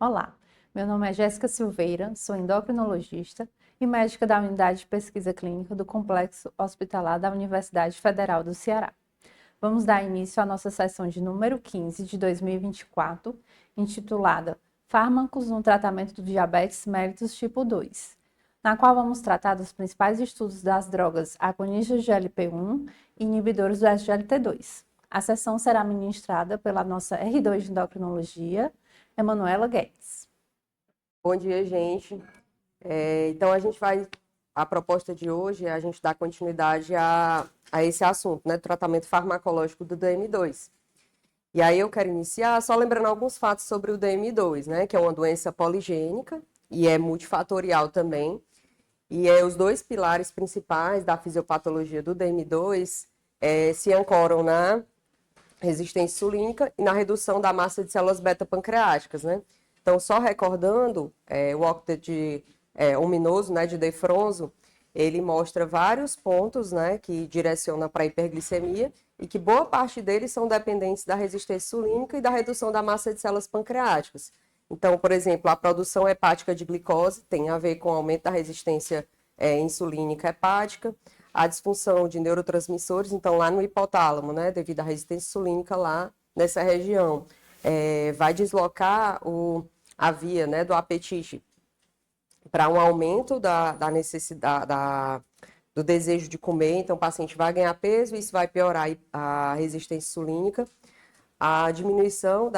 Olá, meu nome é Jéssica Silveira, sou endocrinologista e médica da Unidade de Pesquisa Clínica do Complexo Hospitalar da Universidade Federal do Ceará. Vamos dar início à nossa sessão de número 15 de 2024, intitulada Fármacos no Tratamento do Diabetes Mellitus Tipo 2, na qual vamos tratar dos principais estudos das drogas agonistas de GLP-1 e inibidores do SGLT2. A sessão será ministrada pela nossa R2 de Endocrinologia, Emanuela Guedes. Bom dia, gente. Então, a proposta de hoje é a gente dar continuidade a esse assunto, né, do tratamento farmacológico do DM2. E aí eu quero iniciar só lembrando alguns fatos sobre o DM2, né, que é uma doença poligênica e é multifatorial também. E os dois pilares principais da fisiopatologia do DM2 se ancoram na resistência insulínica e na redução da massa de células beta-pancreáticas, né? Então, só recordando, o octet ominoso, né, de Defronzo, ele mostra vários pontos, né, que direcionam para a hiperglicemia e que boa parte deles são dependentes da resistência insulínica e da redução da massa de células pancreáticas. Então, por exemplo, a produção hepática de glicose tem a ver com o aumento da resistência insulínica hepática, a disfunção de neurotransmissores, então lá no hipotálamo, né, devido à resistência insulínica lá nessa região, vai deslocar a via, né, do apetite para um aumento da necessidade, do desejo de comer, então o paciente vai ganhar peso, isso vai piorar a resistência insulínica, a diminuição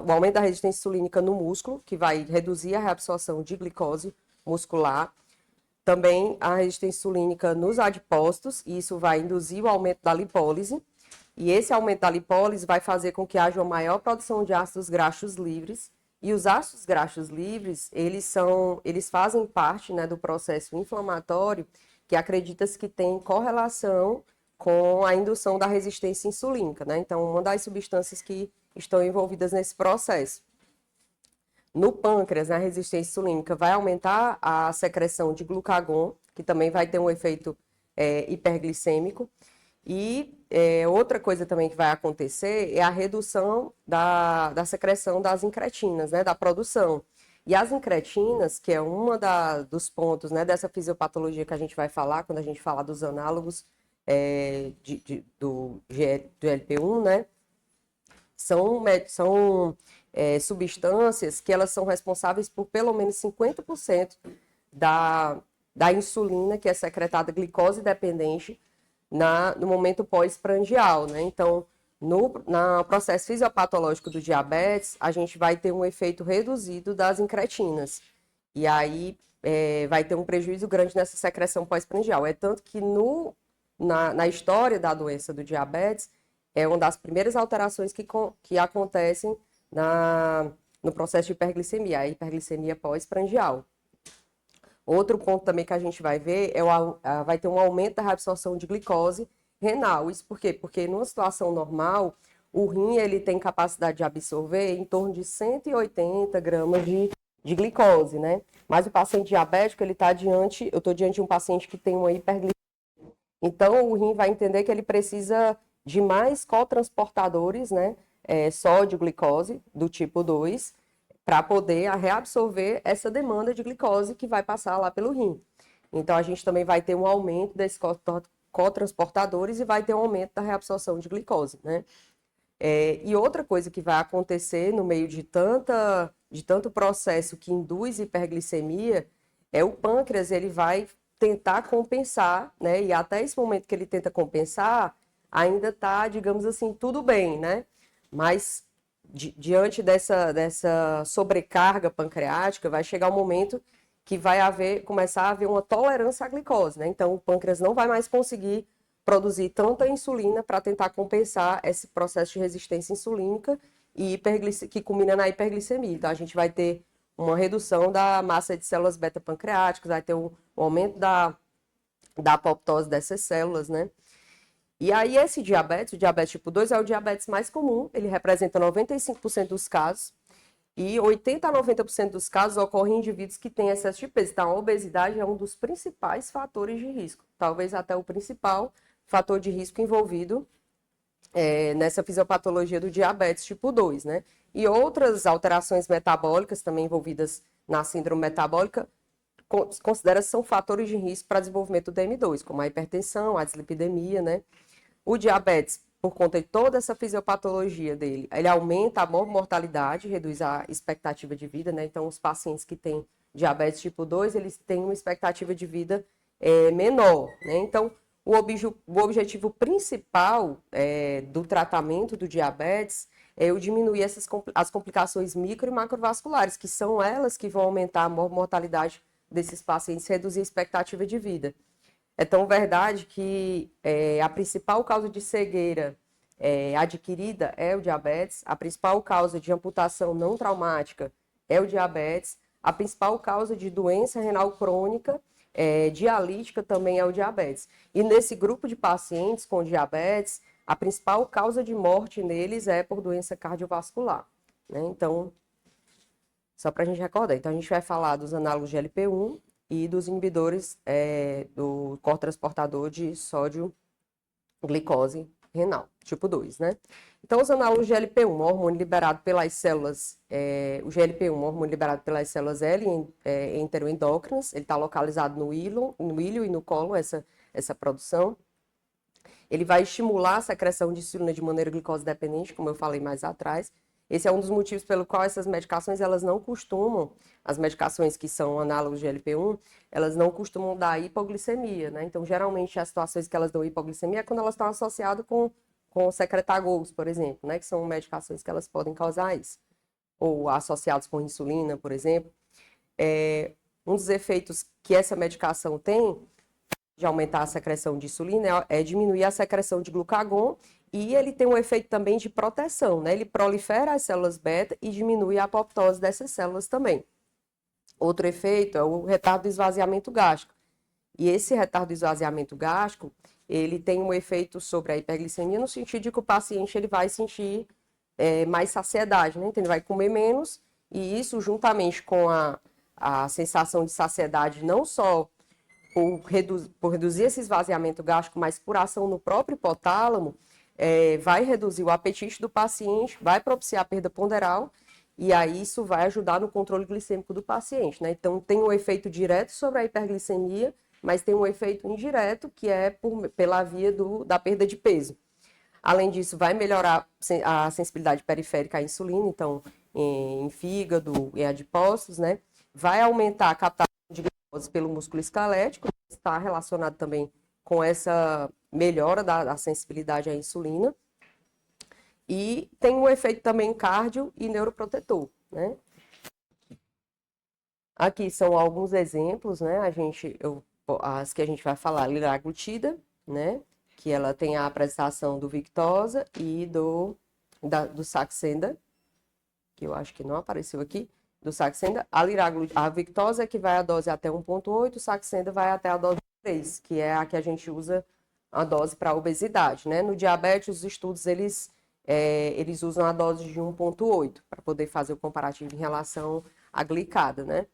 o aumento da resistência insulínica no músculo, que vai reduzir a reabsorção de glicose muscular, também a resistência insulínica nos adipócitos, e isso vai induzir o aumento da lipólise, e esse aumento da lipólise vai fazer com que haja uma maior produção de ácidos graxos livres, e os ácidos graxos livres, eles fazem parte, né, do processo inflamatório, que acredita-se que tem correlação com a indução da resistência insulínica, né? Então, uma das substâncias que estão envolvidas nesse processo. No pâncreas, a resistência insulínica vai aumentar a secreção de glucagon, que também vai ter um efeito hiperglicêmico. E outra coisa também que vai acontecer é a redução da secreção das incretinas, né, da produção. E as incretinas, que é dos pontos, né, dessa fisiopatologia que a gente vai falar, quando a gente falar dos análogos do GLP-1, né, são substâncias que elas são responsáveis por pelo menos 50% da insulina que é secretada glicose dependente no momento pós-prandial, né? Então, no processo fisiopatológico do diabetes, a gente vai ter um efeito reduzido das incretinas. E aí vai ter um prejuízo grande nessa secreção pós-prandial. É tanto que na história da doença do diabetes, é uma das primeiras alterações que acontecem no processo de hiperglicemia, a hiperglicemia pós-prandial. Outro ponto também que a gente vai ver vai ter um aumento da reabsorção de glicose renal. Isso por quê? Porque numa situação normal, o rim ele tem capacidade de absorver em torno de 180 gramas de glicose, né? Mas o paciente diabético, eu estou diante de um paciente que tem uma hiperglicemia. Então, o rim vai entender que ele precisa de mais cotransportadores, né? Sódio glicose do tipo 2, para poder reabsorver essa demanda de glicose que vai passar lá pelo rim. Então, a gente também vai ter um aumento desses cotransportadores e vai ter um aumento da reabsorção de glicose, né? E outra coisa que vai acontecer no meio de tanto processo que induz hiperglicemia é o pâncreas, ele vai tentar compensar, né? E até esse momento que ele tenta compensar, ainda está, digamos assim, tudo bem, né? Mas diante dessa sobrecarga pancreática, vai chegar um momento que vai começar a haver uma tolerância à glicose, né? Então, o pâncreas não vai mais conseguir produzir tanta insulina para tentar compensar esse processo de resistência insulínica que culmina na hiperglicemia. Então, a gente vai ter uma redução da massa de células beta-pancreáticas, vai ter um aumento da apoptose dessas células, né? E aí o diabetes tipo 2 é o diabetes mais comum, ele representa 95% dos casos, e 80 a 90% dos casos ocorrem em indivíduos que têm excesso de peso. Então, a obesidade é um dos principais fatores de risco, talvez até o principal fator de risco envolvido nessa fisiopatologia do diabetes tipo 2, né? e outras alterações metabólicas também envolvidas na síndrome metabólica, considera são fatores de risco para desenvolvimento do DM2, como a hipertensão, a dislipidemia, né? O diabetes, por conta de toda essa fisiopatologia dele, ele aumenta a mortalidade, reduz a expectativa de vida, né? Então, os pacientes que têm diabetes tipo 2, eles têm uma expectativa de vida menor, né? Então, o objetivo principal do tratamento do diabetes é eu diminuir as complicações micro e macrovasculares, que são elas que vão aumentar a mortalidade desses pacientes, reduzir a expectativa de vida. É tão verdade que a principal causa de cegueira adquirida é o diabetes, a principal causa de amputação não traumática é o diabetes, a principal causa de doença renal crônica dialítica também é o diabetes. E nesse grupo de pacientes com diabetes, a principal causa de morte neles é por doença cardiovascular, né? Então, só para a gente recordar. Então, a gente vai falar dos análogos de GLP-1 e dos inibidores do cotransportador de sódio glicose renal, tipo 2, né? Então, os análogos de GLP-1, hormônio liberado pelas células, o GLP-1, hormônio liberado pelas células L enteroendócrinas, ele está localizado no íleo e no cólon, essa produção. Ele vai estimular a secreção de insulina de maneira glicose dependente, como eu falei mais atrás. Esse é um dos motivos pelo qual essas medicações, elas não costumam, as medicações que são análogos de GLP-1, elas não costumam dar hipoglicemia, né? Então, geralmente, as situações que elas dão hipoglicemia é quando elas estão associadas com secretagogos, por exemplo, né? Que são medicações que elas podem causar isso. Ou associados com insulina, por exemplo. Um dos efeitos que essa medicação tem de aumentar a secreção de insulina é diminuir a secreção de glucagon e ele tem um efeito também de proteção, né? Ele prolifera as células beta e diminui a apoptose dessas células também. Outro efeito é o retardo do esvaziamento gástrico. E esse retardo do esvaziamento gástrico, ele tem um efeito sobre a hiperglicemia no sentido de que o paciente ele vai sentir mais saciedade, né? Então ele vai comer menos e isso juntamente com a sensação de saciedade não só por reduzir esse esvaziamento gástrico, mas por ação no próprio hipotálamo, vai reduzir o apetite do paciente, vai propiciar a perda ponderal, e aí isso vai ajudar no controle glicêmico do paciente, né? Então, tem um efeito direto sobre a hiperglicemia, mas tem um efeito indireto, que é pela via da perda de peso. Além disso, vai melhorar a sensibilidade periférica à insulina, então, em fígado, em adipócitos, né? Vai aumentar a captação de pelo músculo esquelético, está relacionado também com essa melhora da sensibilidade à insulina. E tem um efeito também cardio e neuroprotetor, né? Aqui são alguns exemplos, né? As que a gente vai falar, liraglutida, né? Que ela tem a apresentação do Victoza e do Saxenda, que eu acho que não apareceu aqui. Do Saxenda, a Victoza que vai a dose até 1,8, o Saxenda vai até a dose 3, que é a que a gente usa a dose para obesidade, né? No diabetes, os estudos, eles usam a dose de 1,8 para poder fazer o comparativo em relação à glicada, né?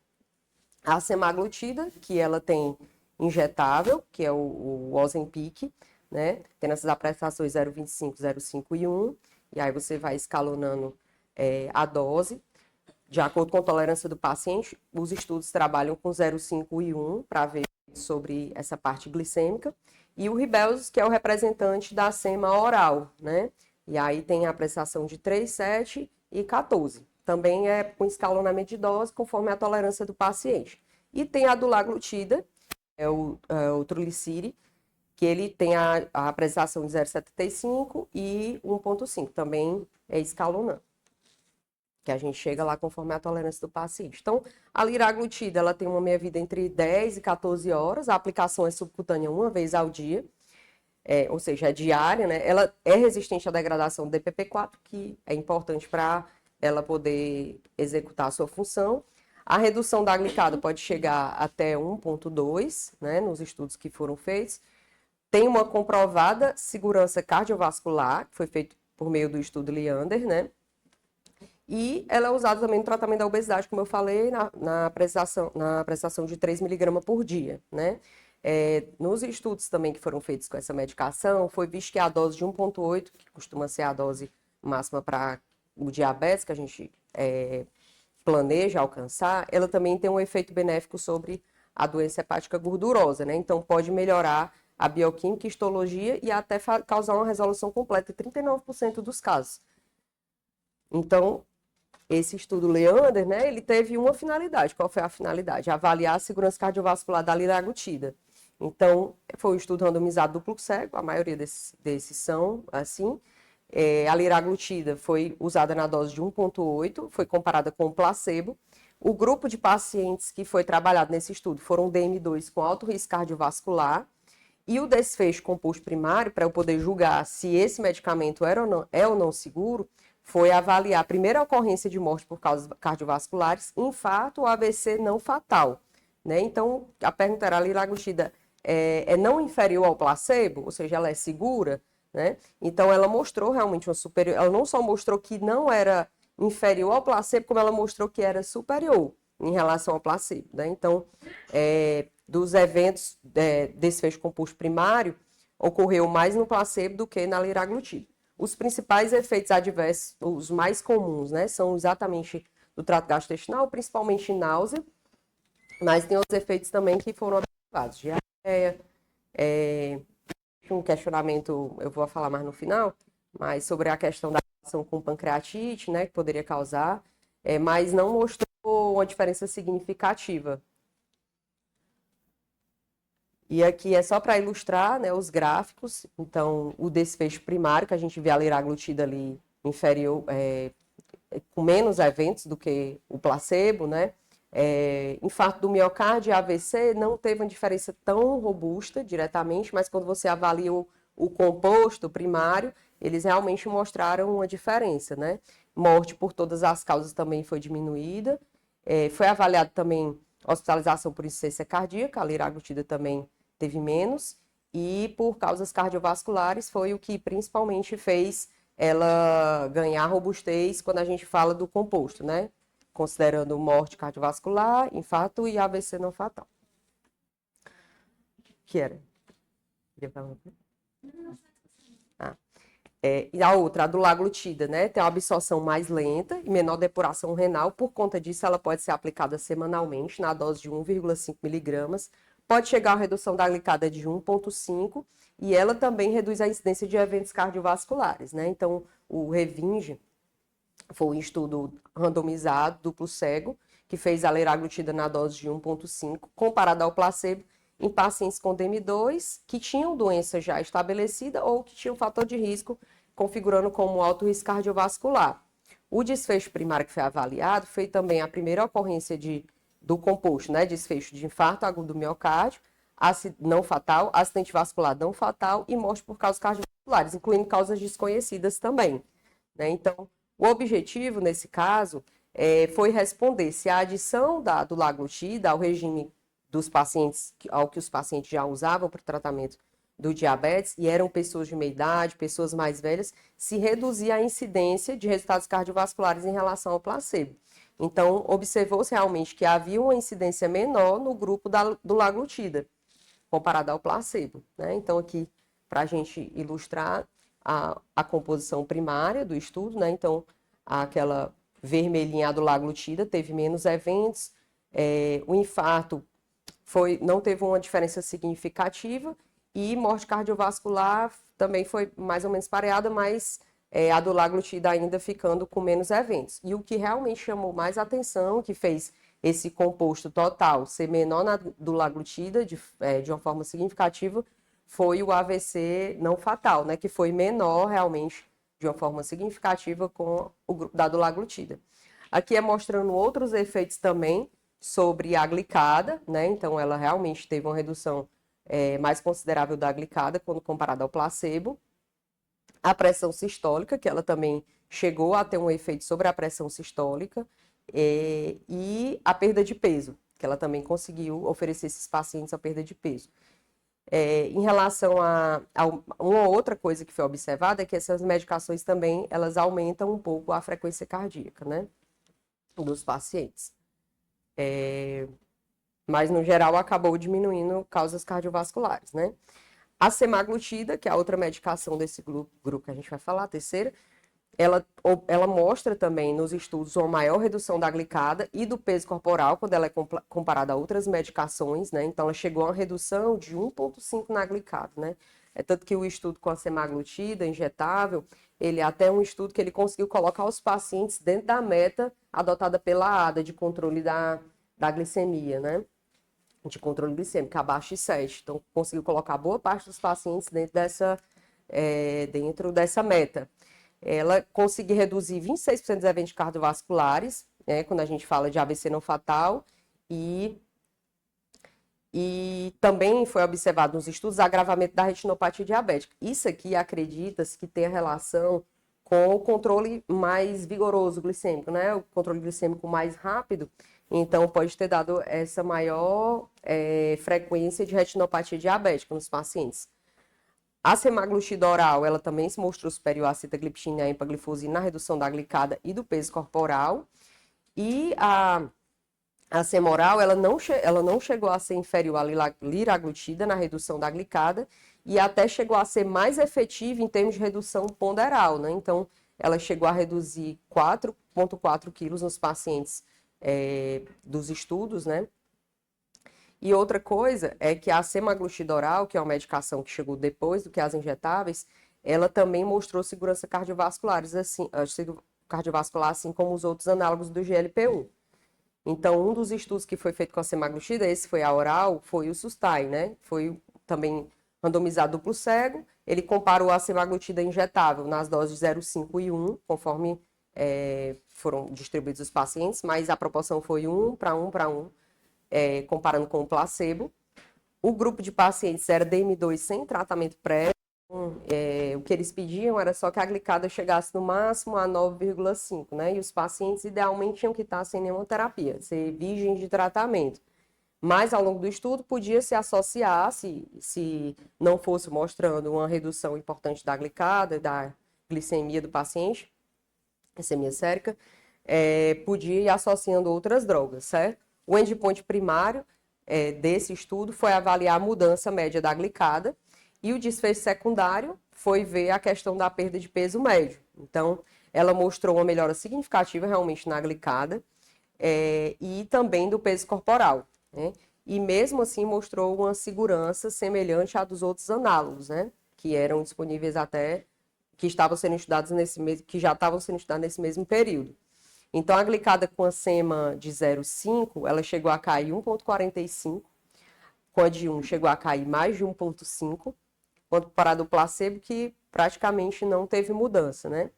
A semaglutida, que ela tem injetável, que é o Ozempic, né? Tem essas apresentações 0,25, 0,5 e 1, e aí você vai escalonando a dose. De acordo com a tolerância do paciente, os estudos trabalham com 0,5 e 1 para ver sobre essa parte glicêmica. E o Ribelsus, que é o representante da sema oral, né? E aí tem a apreciação de 3, 7 e 14. Também é com escalonamento de dose, conforme a tolerância do paciente. E tem a dulaglutida, o Trulicity, que ele tem a apreciação de 0,75 e 1,5. Também é escalonando, que a gente chega lá conforme a tolerância do paciente. Então, a liraglutida, ela tem uma meia-vida entre 10 e 14 horas, a aplicação é subcutânea uma vez ao dia, ou seja, é diária, né? Ela é resistente à degradação do DPP-4, que é importante para ela poder executar a sua função. A redução da glicada pode chegar até 1,2, né, nos estudos que foram feitos. Tem uma comprovada segurança cardiovascular, que foi feito por meio do estudo Leander, né? E ela é usada também no tratamento da obesidade, como eu falei, na prestação de 3 mg por dia, né? Nos estudos também que foram feitos com essa medicação, foi visto que a dose de 1,8, que costuma ser a dose máxima para o diabetes, que a gente planeja alcançar, ela também tem um efeito benéfico sobre a doença hepática gordurosa, né? Então, pode melhorar a bioquímica, histologia e até causar uma resolução completa em 39% dos casos. Então, esse estudo Leander, né, ele teve uma finalidade. Qual foi a finalidade? Avaliar a segurança cardiovascular da liraglutida. Então, foi um estudo randomizado duplo cego, a maioria desses são assim. A liraglutida foi usada na dose de 1,8, foi comparada com o placebo. O grupo de pacientes que foi trabalhado nesse estudo foram DM2 com alto risco cardiovascular. E o desfecho composto primário, para eu poder julgar se esse medicamento é ou não seguro, foi avaliar a primeira ocorrência de morte por causas cardiovasculares, infarto ou AVC não fatal. Né? Então, a pergunta era, a liraglutida é não inferior ao placebo? Ou seja, ela é segura? Né? Então, ela mostrou realmente uma superior... Ela não só mostrou que não era inferior ao placebo, como ela mostrou que era superior em relação ao placebo. Né? Então, dos eventos desfecho composto primário, ocorreu mais no placebo do que na liraglutida. Os principais efeitos adversos, os mais comuns, né, são exatamente do trato gastrointestinal, principalmente náusea, mas tem outros efeitos também que foram observados. Diarreia, um questionamento, eu vou falar mais no final, mas sobre a questão da relação com pancreatite, né, que poderia causar, mas não mostrou uma diferença significativa. E aqui é só para ilustrar, né, os gráficos. Então, o desfecho primário, que a gente vê a liraglutida ali inferior, com menos eventos do que o placebo, né? Infarto do miocárdio e AVC não teve uma diferença tão robusta diretamente, mas quando você avalia o composto primário, eles realmente mostraram uma diferença, né? Morte por todas as causas também foi diminuída. Foi avaliado também hospitalização por insuficiência cardíaca, a liraglutida também teve menos, e por causas cardiovasculares foi o que principalmente fez ela ganhar robustez quando a gente fala do composto, né? Considerando morte cardiovascular, infarto e AVC não fatal. Que era? Queria falar uma coisa? E a outra, a do liraglutida, né? Tem uma absorção mais lenta e menor depuração renal. Por conta disso, ela pode ser aplicada semanalmente na dose de 1,5 miligramas. Pode chegar a uma redução da glicada de 1,5 e ela também reduz a incidência de eventos cardiovasculares, né? Então, o REVINGE foi um estudo randomizado, duplo cego, que fez a liraglutida na dose de 1,5, comparado ao placebo, em pacientes com DM2 que tinham doença já estabelecida ou que tinham fator de risco, configurando como alto risco cardiovascular. O desfecho primário que foi avaliado foi também a primeira ocorrência do composto, né? Desfecho de infarto agudo do miocárdio, não fatal, acidente vascular não fatal e morte por causas cardiovasculares, incluindo causas desconhecidas também. Né? Então, o objetivo, nesse caso, foi responder se a adição do liraglutida ao regime dos pacientes, ao que os pacientes já usavam para o tratamento do diabetes, e eram pessoas de meia idade, pessoas mais velhas, se reduzia a incidência de resultados cardiovasculares em relação ao placebo. Então, observou-se realmente que havia uma incidência menor no grupo do liraglutida, comparado ao placebo. Né? Então, aqui, para a gente ilustrar a composição primária do estudo, né? Então, aquela vermelhinha do liraglutida teve menos eventos, o infarto não teve uma diferença significativa e morte cardiovascular também foi mais ou menos pareada, mas a do liraglutida ainda ficando com menos eventos. E o que realmente chamou mais atenção, que fez esse composto total ser menor do liraglutida de uma forma significativa, foi o AVC não fatal, né, que foi menor realmente de uma forma significativa com o grupo da do liraglutida. Aqui é mostrando outros efeitos também sobre a glicada, né, então ela realmente teve uma redução mais considerável da glicada quando comparada ao placebo. A pressão sistólica, que ela também chegou a ter um efeito sobre a pressão sistólica, e a perda de peso, que ela também conseguiu oferecer esses pacientes a perda de peso. Em relação a uma outra coisa que foi observada é que essas medicações também, elas aumentam um pouco a frequência cardíaca, né, dos pacientes. Mas, no geral, acabou diminuindo causas cardiovasculares, né. A semaglutida, que é a outra medicação desse grupo que a gente vai falar, a terceira, ela mostra também nos estudos uma maior redução da glicada e do peso corporal quando ela é comparada a outras medicações, né? Então, ela chegou a uma redução de 1,5 na glicada, né? É tanto que o estudo com a semaglutida injetável, ele até um estudo que ele conseguiu colocar os pacientes dentro da meta adotada pela ADA de controle da glicemia, né? De controle glicêmico, abaixo de 7. Então, conseguiu colocar boa parte dos pacientes dentro dessa meta. Ela conseguiu reduzir 26% dos eventos cardiovasculares, né, quando a gente fala de AVC não fatal, e também foi observado nos estudos agravamento da retinopatia diabética. Isso aqui acredita-se que tem relação com o controle mais vigoroso glicêmico, né, o controle glicêmico mais rápido, então pode ter dado essa maior frequência de retinopatia diabética nos pacientes. A semaglutida oral, ela também se mostrou superior à sitagliptina e à empagliflozina na redução da glicada e do peso corporal. E a semoral, ela não chegou a ser inferior à liraglutida na redução da glicada e até chegou a ser mais efetiva em termos de redução ponderal, né? Então, ela chegou a reduzir 4,4 quilos nos pacientes dos estudos, né? E outra coisa é que a semaglutida oral, que é uma medicação que chegou depois do que as injetáveis, ela também mostrou segurança cardiovascular, assim como os outros análogos do GLP-1. Então, um dos estudos que foi feito com a semaglutida, esse foi a oral, foi o SUSTAI, né? Foi também randomizado duplo cego. Ele comparou a semaglutida injetável nas doses de 0,5 e 1, conforme foram distribuídos os pacientes, mas a proporção foi 1 para 1 para 1. Comparando com o placebo. O grupo de pacientes era DM2 sem tratamento prévio. O que eles pediam era só que a glicada chegasse no máximo a 9,5, né? E os pacientes idealmente tinham que estar sem nenhuma terapia, ser virgens de tratamento. Mas ao longo do estudo podia se associar, se não fosse mostrando uma redução importante da glicada, da glicemia do paciente, glicemia sérica, podia ir associando outras drogas, certo? O endpoint primário desse estudo foi avaliar a mudança média da glicada e o desfecho secundário foi ver a questão da perda de peso médio. Então, ela mostrou uma melhora significativa realmente na glicada e também do peso corporal, né? E mesmo assim mostrou uma segurança semelhante à dos outros análogos, né? Que eram disponíveis até, que estavam sendo estudados que já estavam sendo estudados nesse mesmo período. Então, a glicada com a sema de 0,5, ela chegou a cair 1,45, com a de 1 chegou a cair mais de 1,5, comparado ao placebo, que praticamente não teve mudança, né?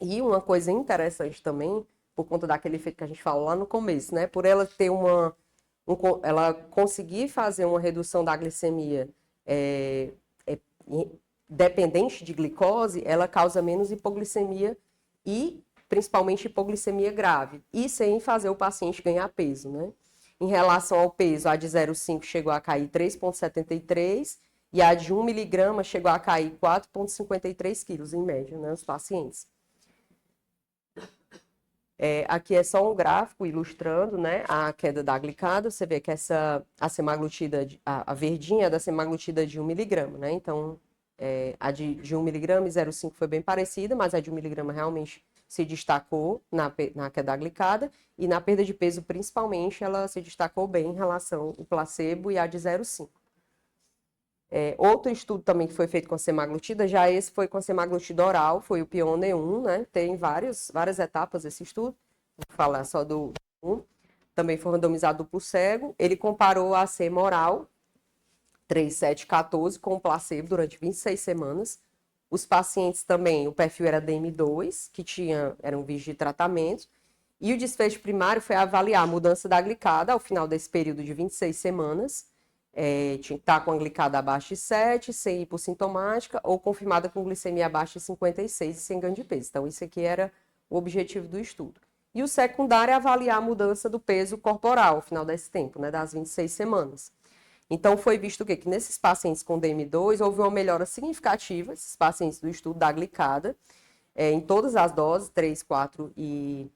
E uma coisa interessante também, por conta daquele efeito que a gente falou lá no começo, né? Por ela ter ela conseguir fazer uma redução da glicemia dependente de glicose, ela causa menos hipoglicemia e principalmente hipoglicemia grave, e sem fazer o paciente ganhar peso, né? Em relação ao peso, a de 0,5 chegou a cair 3,73 e a de 1 miligrama chegou a cair 4,53 quilos em média, né, nos pacientes. Aqui é só um gráfico ilustrando, né, a queda da glicada. Você vê que a semaglutida, a verdinha é da semaglutida de 1 miligrama, né? Então, a de 1 miligrama e 0,5 foi bem parecida, mas a de 1 miligrama realmente se destacou na queda da glicada e na perda de peso, principalmente, ela se destacou bem em relação ao placebo e a de 0,5. Outro estudo também que foi feito com a semaglutida, já esse foi com a semaglutida oral, foi o Pioneer 1, né? Tem várias etapas esse estudo, vou falar só do 1. Também foi randomizado duplo cego. Ele comparou a sema oral 3, 7, 14 com o placebo durante 26 semanas. Os pacientes também, o perfil era DM2, que eram virgens de tratamento, e o desfecho primário foi avaliar a mudança da glicada ao final desse período de 26 semanas, tinha que estar com a glicada abaixo de 7, sem hipossintomática, ou confirmada com glicemia abaixo de 56 e sem ganho de peso. Então, isso aqui era o objetivo do estudo. E o secundário é avaliar a mudança do peso corporal ao final desse tempo, né, das 26 semanas. Então, foi visto o quê? Que nesses pacientes com DM2 houve uma melhora significativa, esses pacientes do estudo da glicada, em todas as doses, 3, 4 e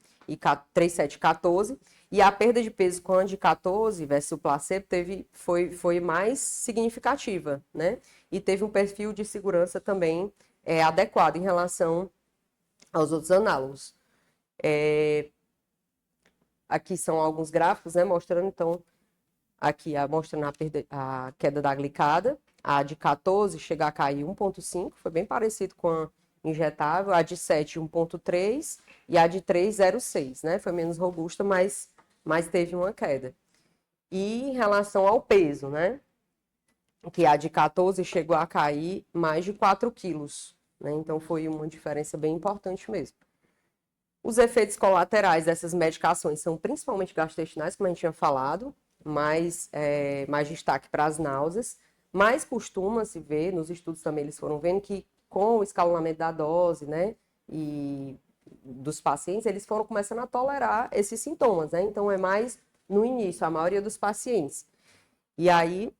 3, 7, 14, e a perda de peso com a de 14 versus o placebo foi mais significativa, né? E teve um perfil de segurança também adequado em relação aos outros análogos. Aqui são alguns gráficos, né, mostrando, então, aqui mostrando a queda da glicada. A de 14 chega a cair 1,5, foi bem parecido com a injetável. A de 7, 1,3 e a de 3, 0,6, né? Foi menos robusta, mas teve uma queda. E em relação ao peso, né? Que a de 14 chegou a cair mais de 4 quilos, né? Então foi uma diferença bem importante mesmo. Os efeitos colaterais dessas medicações são principalmente gastrointestinais, como a gente tinha falado, mais destaque para as náuseas, mas costuma-se ver, nos estudos também eles foram vendo que com o escalonamento da dose, né, e dos pacientes, eles foram começando a tolerar esses sintomas, né, então é mais no início, a maioria dos pacientes. E aí,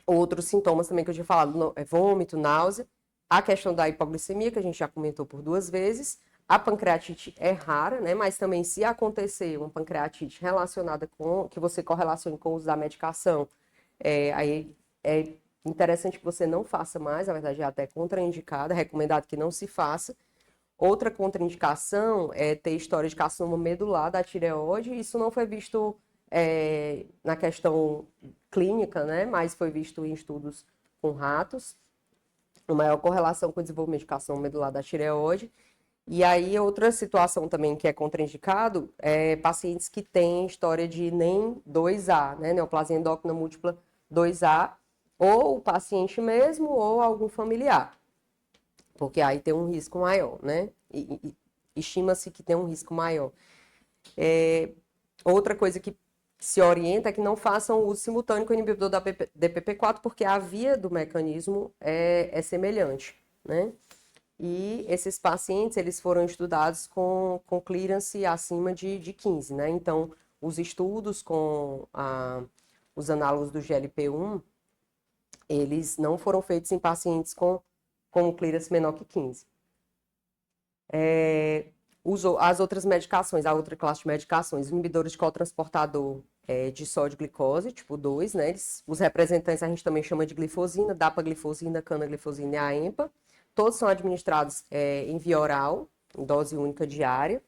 outros sintomas também que eu tinha falado, vômito, náusea, a questão da hipoglicemia, que a gente já comentou por 2 vezes. A pancreatite é rara, né? Mas também se acontecer uma pancreatite relacionada com, que você correlacione com o uso da medicação, aí é interessante que você não faça mais, na verdade é até contraindicada, é recomendado que não se faça. Outra contraindicação é ter história de carcinoma medular da tireoide, isso não foi visto na questão clínica, né? Mas foi visto em estudos com ratos, uma maior correlação com o desenvolvimento de carcinoma medular da tireoide. E aí, outra situação também que é contraindicado é pacientes que têm história de NEM 2A, né, neoplasia endócrina múltipla 2A, ou o paciente mesmo ou algum familiar, porque aí tem um risco maior, né, e estima-se que tem um risco maior. Outra coisa que se orienta é que não façam uso simultâneo com o inibidor da DPP-4, porque a via do mecanismo é semelhante, né. E esses pacientes, eles foram estudados com clearance acima de 15, né? Então, os estudos com os análogos do GLP-1, eles não foram feitos em pacientes com clearance menor que 15. As outras medicações, a outra classe de medicações, inibidores de cotransportador de sódio-glicose, tipo 2, né? Os representantes a gente também chama de glifosina, dapaglifosina, canaglifosina e a EMPA. Todos são administrados em via oral, em dose única diária.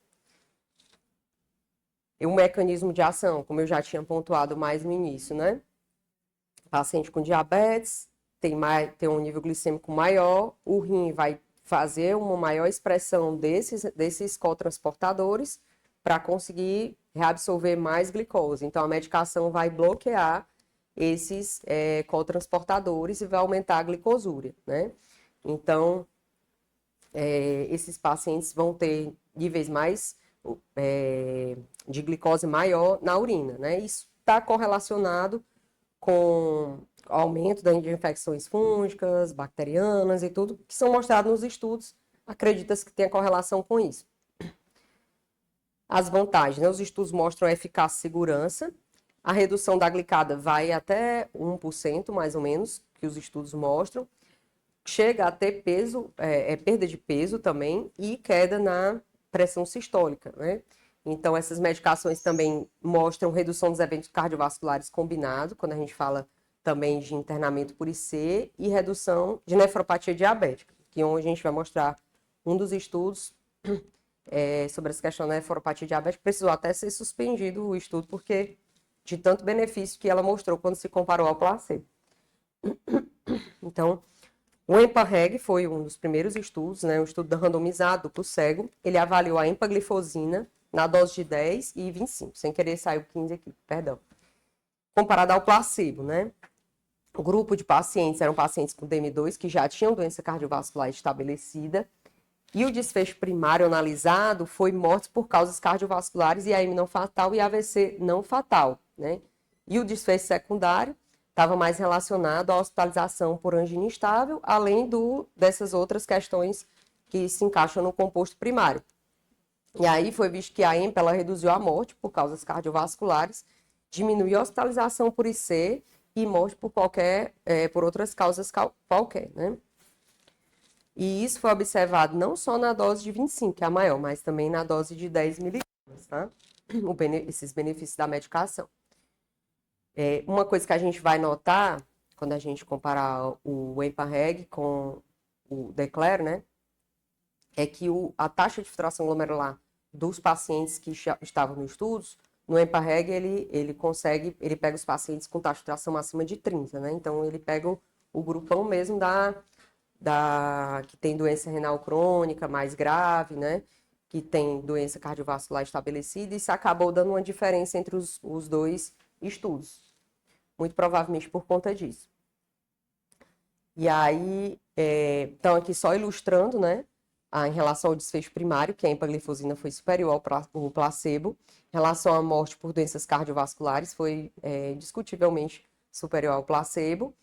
E o mecanismo de ação, como eu já tinha pontuado mais no início, né? Paciente com diabetes tem um nível glicêmico maior, o rim vai fazer uma maior expressão desses cotransportadores para conseguir reabsorver mais glicose. Então, a medicação vai bloquear esses cotransportadores e vai aumentar a glicosúria, né? Então, esses pacientes vão ter níveis mais de glicose maior na urina, né? Isso está correlacionado com o aumento de infecções fúngicas, bacterianas e tudo, que são mostrados nos estudos, acredita-se que tem correlação com isso. As vantagens, né? Os estudos mostram eficácia e segurança, a redução da glicada vai até 1%, mais ou menos, que os estudos mostram, chega a ter peso, perda de peso também e queda na pressão sistólica, né? Então, essas medicações também mostram redução dos eventos cardiovasculares combinados, quando a gente fala também de internamento por IC, e redução de nefropatia diabética, que hoje a gente vai mostrar um dos estudos sobre essa questão da nefropatia diabética, precisou até ser suspendido o estudo, porque de tanto benefício que ela mostrou quando se comparou ao placebo. Então, o EMPA-REG foi um dos primeiros estudos, né, um estudo randomizado, duplo cego. Ele avaliou a empaglifosina na dose de 10 e 25, sem querer sair o 15 aqui, perdão. Comparado ao placebo, né? O grupo de pacientes eram pacientes com DM2 que já tinham doença cardiovascular estabelecida. E o desfecho primário analisado foi mortes por causas cardiovasculares e AM não fatal e AVC não fatal, né? E o desfecho secundário estava mais relacionado à hospitalização por angina instável, além dessas outras questões que se encaixam no composto primário. E aí foi visto que a EMPA ela reduziu a morte por causas cardiovasculares, diminuiu a hospitalização por IC e morte por outras causas qualquer, né? E isso foi observado não só na dose de 25, que é a maior, mas também na dose de 10 miligramas, tá? Esses benefícios da medicação. Uma coisa que a gente vai notar, quando a gente comparar o EMPA-REG com o DECLARE, né? é que a taxa de filtração glomerular dos pacientes que já estavam no estudos, no EMPA-REG, ele pega os pacientes com taxa de filtração acima de 30, né? Então, ele pega o grupão mesmo que tem doença renal crônica mais grave, né? Que tem doença cardiovascular estabelecida, e isso acabou dando uma diferença entre os dois estudos, muito provavelmente por conta disso. E aí, então aqui só ilustrando, né, em relação ao desfecho primário, que a empaglifosina foi superior ao placebo. Em relação à morte por doenças cardiovasculares, foi discutivelmente superior ao placebo.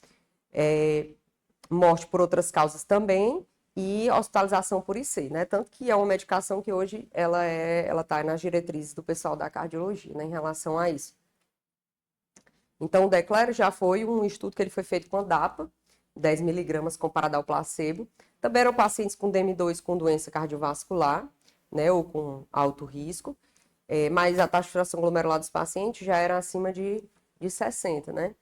Morte por outras causas também, e hospitalização por IC, né? Tanto que é uma medicação que hoje ela está nas diretrizes do pessoal da cardiologia, né, em relação a isso. Então, o DECLARE já foi um estudo que ele foi feito com a DAPA, 10 miligramas comparado ao placebo. Também eram pacientes com DM2 com doença cardiovascular, né, ou com alto risco, mas a taxa de filtração glomerular dos pacientes já era acima de 60, né?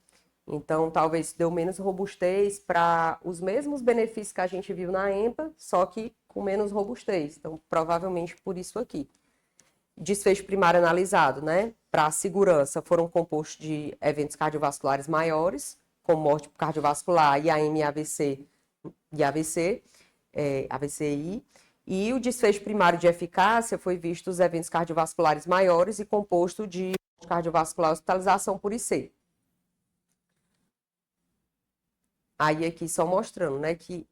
Então, talvez deu menos robustez para os mesmos benefícios que a gente viu na EMPA, só que com menos robustez. Então, provavelmente por isso aqui. Desfecho primário analisado, né? Para a segurança, foram compostos de eventos cardiovasculares maiores, como morte cardiovascular, IAM e AVC e AVCI. E o desfecho primário de eficácia foi visto os eventos cardiovasculares maiores e composto de cardiovascular hospitalização por IC. Aí aqui só mostrando, né, que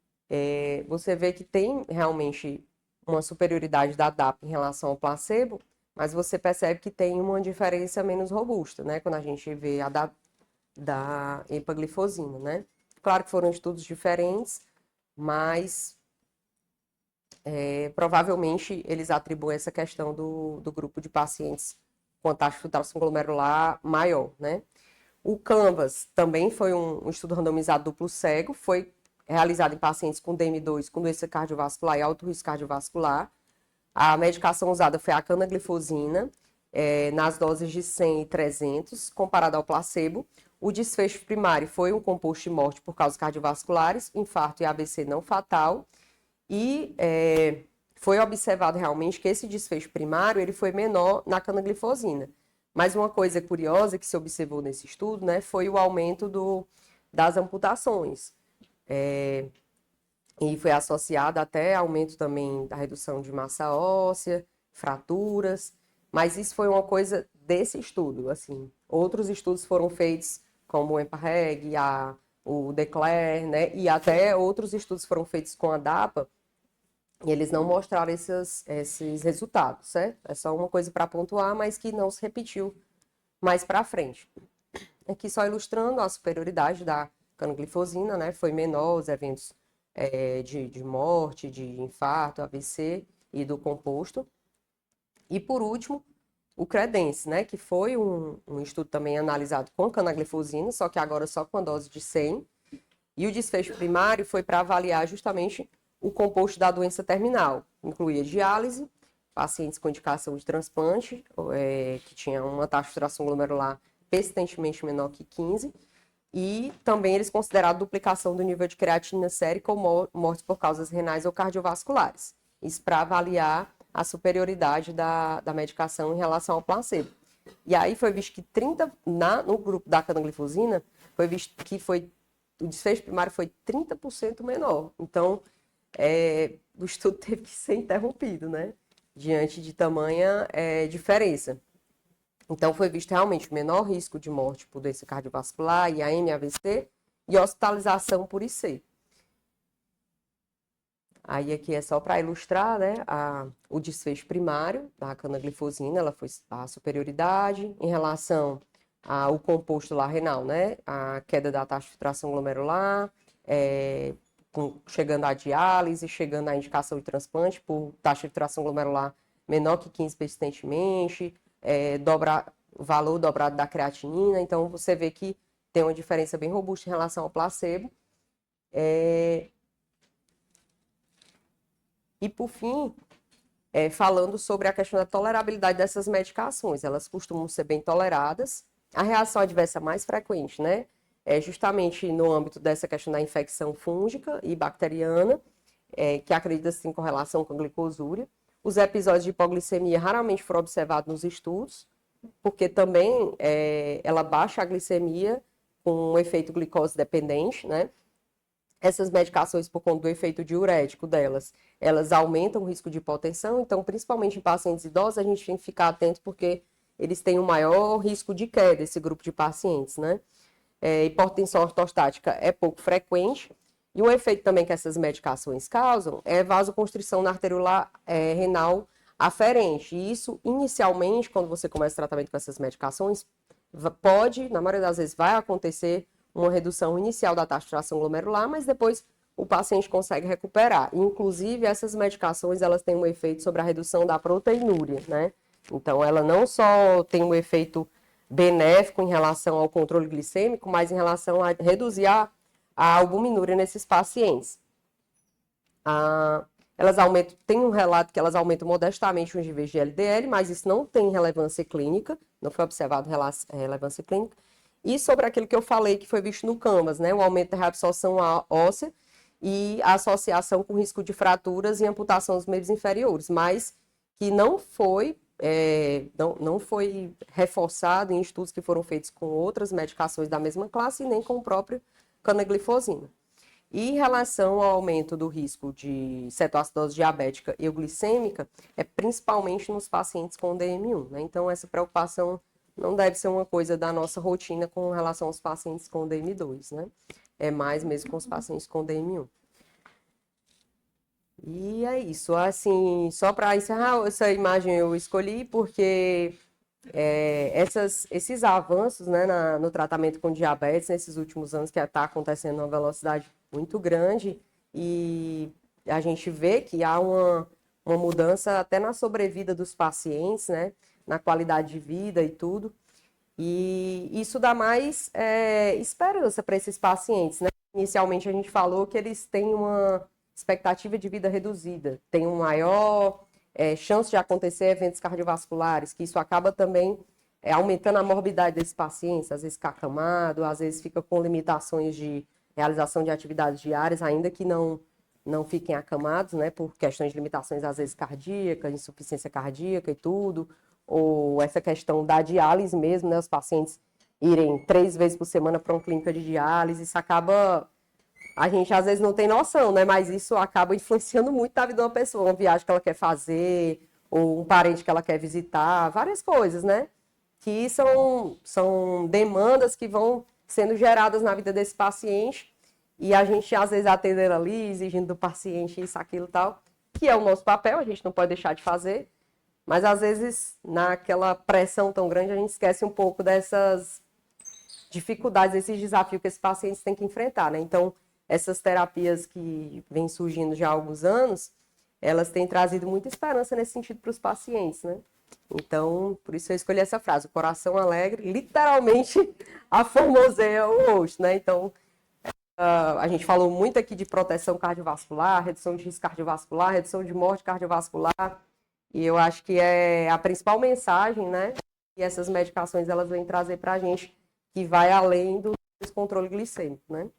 você vê que tem realmente uma superioridade da DAPA em relação ao placebo, mas você percebe que tem uma diferença menos robusta, né, quando a gente vê a da empaglifosina, né. Claro que foram estudos diferentes, mas provavelmente eles atribuem essa questão do grupo de pacientes com taxa de filtração glomerular maior, né. O Canvas também foi um estudo randomizado duplo cego, foi realizado em pacientes com DM2, com doença cardiovascular e alto risco cardiovascular. A medicação usada foi a canaglifosina, nas doses de 100 e 300, comparado ao placebo. O desfecho primário foi um composto de morte por causas cardiovasculares, infarto e AVC não fatal. E foi observado realmente que esse desfecho primário ele foi menor na canaglifosina. Mas uma coisa curiosa que se observou nesse estudo, né, foi o aumento das amputações. E foi associado até aumento também da redução de massa óssea, fraturas. Mas isso foi uma coisa desse estudo, assim. Outros estudos foram feitos, como o EMPA-REG, o DECLARE, né, e até outros estudos foram feitos com a DAPA, e eles não mostraram esses resultados, certo? É só uma coisa para pontuar, mas que não se repetiu mais para frente. Aqui só ilustrando a superioridade da canaglifosina, né? Foi menor os eventos de morte, de infarto, AVC e do composto. E por último, o CREDENCE, né? Que foi um estudo também analisado com canaglifosina, só que agora só com a dose de 100. E o desfecho primário foi para avaliar justamente o composto da doença terminal. Incluía diálise, pacientes com indicação de transplante, que tinham uma taxa de filtração glomerular persistentemente menor que 15, e também eles consideraram duplicação do nível de creatinina sérica ou mortes por causas renais ou cardiovasculares. Isso para avaliar a superioridade da medicação em relação ao placebo. E aí foi visto que no grupo da canaglifosina, foi visto que o desfecho primário foi 30% menor. Então, o estudo teve que ser interrompido, né? Diante de tamanha diferença. Então, foi visto realmente o menor risco de morte por doença cardiovascular, IAM, AVC, e hospitalização por IC. Aí aqui é só para ilustrar, né, o desfecho primário da canaglifosina, ela foi a superioridade em relação ao composto lá renal, né, a queda da taxa de filtração glomerular, chegando à diálise, chegando à indicação de transplante por taxa de filtração glomerular menor que 15 persistentemente, valor dobrado da creatinina. Então, você vê que tem uma diferença bem robusta em relação ao placebo. E, por fim, falando sobre a questão da tolerabilidade dessas medicações. Elas costumam ser bem toleradas. A reação adversa mais frequente, né, é justamente no âmbito dessa questão da infecção fúngica e bacteriana. que acredita-se em correlação com a glicosúria. Os episódios de hipoglicemia raramente foram observados nos estudos, porque também ela baixa a glicemia com um efeito glicose dependente, né? Essas medicações, por conta do efeito diurético delas, elas aumentam o risco de hipotensão, então, principalmente em pacientes idosos, a gente tem que ficar atento porque eles têm um maior risco de queda, esse grupo de pacientes, né? Hipotensão ortostática é pouco frequente, e um efeito também que essas medicações causam é vasoconstrição na arteriolar renal aferente, e isso, inicialmente, quando você começa o tratamento com essas medicações, pode, na maioria das vezes, vai acontecer uma redução inicial da taxa de fração glomerular, mas depois o paciente consegue recuperar. Inclusive, essas medicações, elas têm um efeito sobre a redução da proteinúria, né? Então, ela não só tem um efeito benéfico em relação ao controle glicêmico, mas em relação a reduzir a albuminúria nesses pacientes. Elas aumentam, tem um relato que elas aumentam modestamente os níveis de LDL, mas isso não tem relevância clínica, não foi observado relevância clínica. E sobre aquilo que eu falei que foi visto no Canvas, né? O aumento da reabsorção óssea e a associação com risco de fraturas e amputação dos membros inferiores, mas que não foi reforçado em estudos que foram feitos com outras medicações da mesma classe e nem com o próprio canaglifosina. E em relação ao aumento do risco de cetoacidose diabética e euglicêmica, é principalmente nos pacientes com DM1, né? Então, essa preocupação não deve ser uma coisa da nossa rotina com relação aos pacientes com DM2, né? É mais mesmo com os pacientes com DM1. E é isso, assim, só para encerrar, essa imagem eu escolhi porque esses avanços, né, no tratamento com diabetes nesses últimos anos que está acontecendo a uma velocidade muito grande e a gente vê que há uma mudança até na sobrevida dos pacientes, né, na qualidade de vida e tudo, e isso dá mais esperança para esses pacientes, né? Inicialmente a gente falou que eles têm uma expectativa de vida reduzida, tem um maior chance de acontecer eventos cardiovasculares, que isso acaba também aumentando a morbidade desses pacientes, às vezes fica acamado, às vezes fica com limitações de realização de atividades diárias, ainda que não fiquem acamados, né, por questões de limitações, às vezes cardíacas, insuficiência cardíaca e tudo, ou essa questão da diálise mesmo, né, os pacientes irem 3 vezes por semana para uma clínica de diálise, isso acaba, a gente às vezes não tem noção, né, mas isso acaba influenciando muito a vida de uma pessoa, uma viagem que ela quer fazer, ou um parente que ela quer visitar, várias coisas, né, que são demandas que vão sendo geradas na vida desse paciente, e a gente às vezes atendendo ali, exigindo do paciente isso, aquilo e tal, que é o nosso papel, a gente não pode deixar de fazer, mas às vezes naquela pressão tão grande a gente esquece um pouco dessas dificuldades, esses desafios que esses pacientes têm que enfrentar, né? Então, essas terapias que vêm surgindo já há alguns anos, elas têm trazido muita esperança nesse sentido para os pacientes, né? Então, por isso eu escolhi essa frase, o coração alegre, literalmente aformoseia o rosto, né? Então, a gente falou muito aqui de proteção cardiovascular, redução de risco cardiovascular, redução de morte cardiovascular, e eu acho que é a principal mensagem, né? Que essas medicações elas vêm trazer para a gente, que vai além do descontrole glicêmico, né?